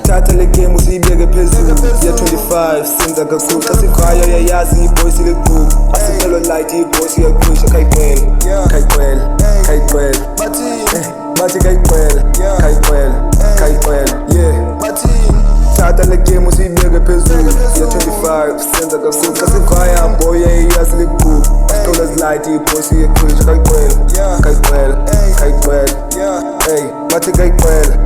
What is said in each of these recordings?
Thatha le game usiyibeke phezulu ya 25 senza kakhulu xa sikhaya uyayazi iboy silequbu asiphelwa light iboy siyaqhwisha kayiqwele bathi kayiqwele thatha le game usiyibeke phezulu ya 25 senza kakhulu xa sikhaya boy uyayazi ilequbu asiphelwa light iboy siyaqhwisha kayiqwele bathi kayiqwele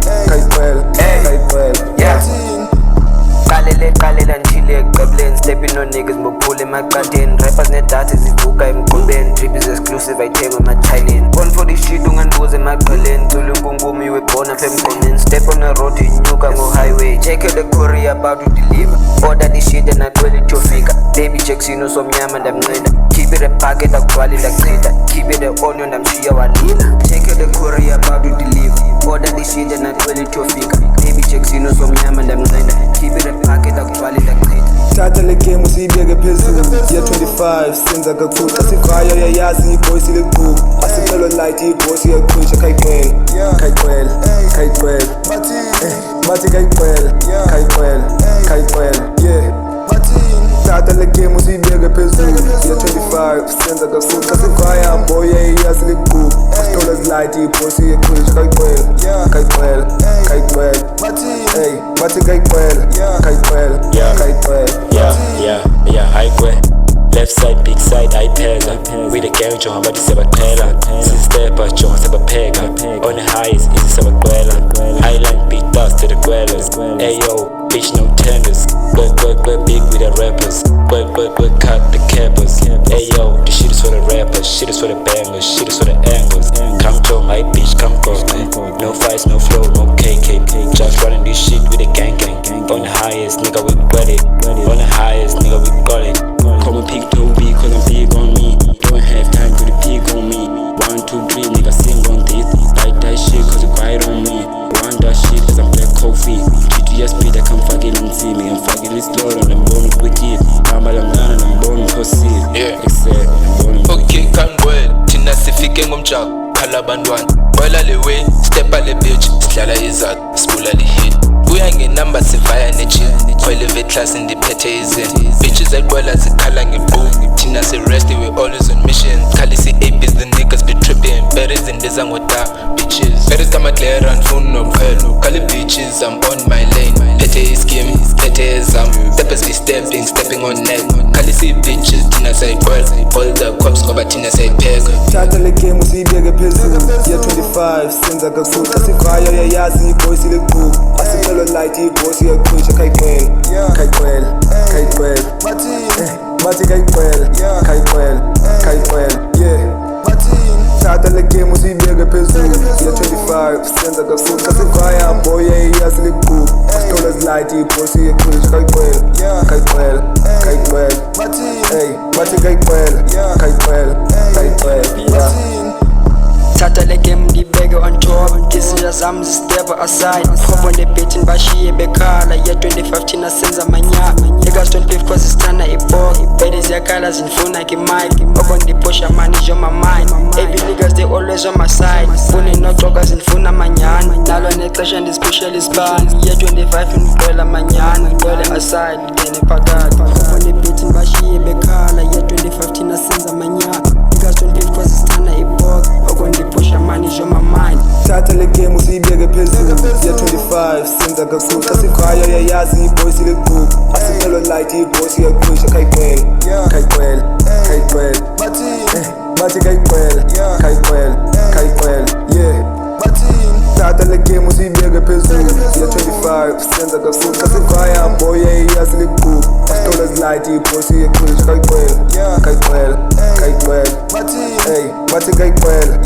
Qalela njile eqebleni stepping on niggas mokphula emaqandeni rappers nedatha zivuka emgqobeni drip is exclusive ayithengwe ema-Thailand on for this shit ungandibuza emaqeleni cula unkungumi webhona apha emgqomeni step on the road inyuka ngo-highway check the courier about to deliver order this shit and aqwele itofika baby Jackson usomnyama ndamnceda keep it a packet akugcwali ndachitha keep it a onion ndamshiya walila check the courier about to deliver order this shit and aqwele itofika baby Jackson usomnyama ndamnceda keep it a packet akugcwali ndachitha thatha le game usiyibeke phezulu ya 25 senza kakhulu xa sikhaya uyayazi iboy silequbu asiphelwa light iboy siyaqhwisha kayiqwele bathi kayiqwele thatha le game usiyibeke phezulu ya 25 senza kakhulu xa sikhaya boy uyayazi ilequbu asiphelwa light iboy siyaqhwisha kayiqwele bathi kayiqwele hayiqwe left side big side ayipheka with the gang jonga bathi sebaqhela sistepa jonga sebapheka on the highs easy sebaqwela highline big dust to the gwellas ayo bitch no tenders Go big with the rappers Go cut the cappers ayo this shit is for the rappers shit is for the bangers shit is for the angles come jong my bitch come go no fights no flow no KK just running this shit with the gang on the highest nigga we got it on the highest nigga we got it call me Pig Toby cause I'm big on me don't have time for the pig on me 1, 2, 3 nigga sing on this like that shit cause you quiet on me want that shit cause I'm black coffee GTS beat I come fucking and see me I'm fucking this load on them bone wicked I'm alangana I'm bone pussy except I'm bone okay can't well thina sifike ngomjako khala abantwana boyla le way step ale bitch sidlala izathu sibula le hit kuya ngenamba sivaya nechill khwele vetlas indiphethe izini bitches eqwela zikhala ngeqhubu thina si-rest we always on mission khalisi apis the niggas be tripping better zindiza ngoda bitches better kamaglera andifuni noqhelo khali bitches I'm on my lane phethe iskim phethe ezam steppers be stepping on neck khalisi bitches thina sayiqwela all the cops ngoba thina sayipheka thatha le game usiyibeke phezulu ya 25 senza kakhulu xa sikhaya uyayazi iboy silequbu asiphelwa light iboy siyaqhwisha kayiqwele bathi kayiqwele thatha le game usiyibeke phezulu ya 25 senza kakhulu xa sikhaya boy uyayazi ilequbu asiphelwa light iboy siyaqhwisha kayiqwele bathi kayiqwele thatha le game ngibeke on top izizwa zami zistep aside khobo nebhethi bashiye bekhala ya 25 thina senza manyaka niggas don't pay cause isithanda ibok bedi ziyakhala zinifuna ke-mic oko ndiphusha money is on my mind every niggas they always on my side fune noxoka zinifuna manyana nalo nexesha ndisipushela isibani ya 25 ndiqwela manyana ngqwele aside ngene phakathi khobo nebhethi bashiye bekhala ya 25 thina senza manyaka niggas don't pay cause isithanda ibok oko ndiphusha money is on my mind thatha le game usiyibeke phezulu ya 25 senza kakhulu xa sikhaya uyayazi iboy silequbu asiphelwa light iboy siyaqhwisha kayiqwele bathi kayiqwele thatha le game usiyibeke phezulu ya 25 senza kakhulu xa sikhaya boy uyayazi ilequbu asiphelwa light iboy siyaqhwisha kayiqwele bathi kayiqwele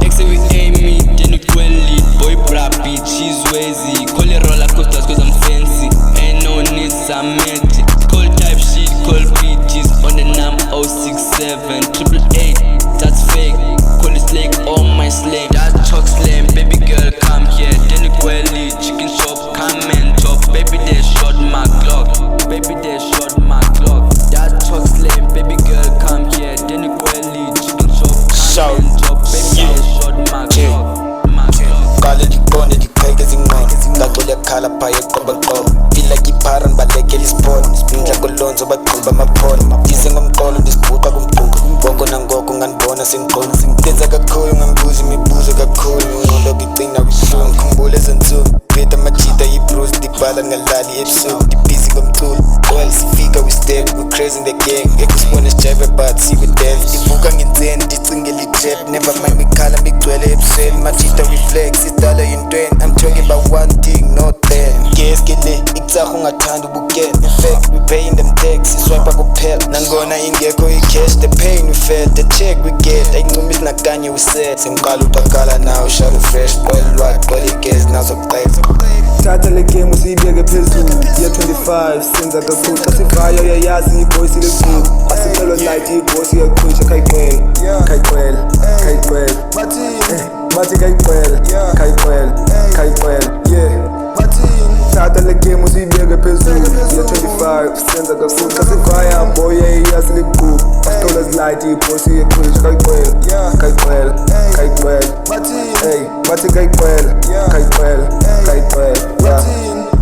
Next we aim it, then we quell it. Boy brap it, she's wazy. Call it roller coasters cause I'm fancy. Ain't no need some magic. Call type shit, call bitches. On the num 067 888, that's fake. Call it slake on my slang. That chalk slam, baby girl come here. Then we quell it, chicken shop, come and chop. Baby they shot my clock. Baby they shot my nkonzo baqhuba amaphola Dize ngomqolo ndisibhuqa kumqhuqa Bongo nangoko nganibona sengiqolo Ngenza kakhulu ngangibuza imibuzo kakhulu Ngqondo ngicina wihlungu Khumbula ezinsuku Phetha amajita yi-bruise Dibala ngalali ebusuku Dibhizi ngomculo Well sifika we step We crazy in the gang Ngeke sibone sijive but see we deaf Ivuka ngenzeni ndicingela i-trap Never mind mikhala migcwele ebusweni Majita reflex idala yintweni I'm talking about one thing not ten Ngeskele ikutsaho ungathanda ubukela In fact we paying them tax Siswipe kuphela Nangona ingekho i-cash The pain we felt The check we get Ayinqumisi nakanye we set Sengiqala uqakala nawe Shari fresh Qwela lwati Qwela igezi nazo qeqa Thatha le game usiyibeke phezulu Year 25 senza kakhulu Xa sivayo uyayazi i-voice ilekulu Asicelwa light i-voice iyakhwisha Kayiqwela Kayiqwela Kayiqwela Bathi kayiqwela Kayiqwela Kayiqwela Yeah Thatha le game usiyibeke phezulu Year 25 senza kakhulu Xa sivaya boy uyayazi ilekulu Asicelwa light i-voice iyakhwisha Kayiqwela Kayiqwela Kayiqwela Bathi kayiqwela Kayiqwela Kayiqwela Yeah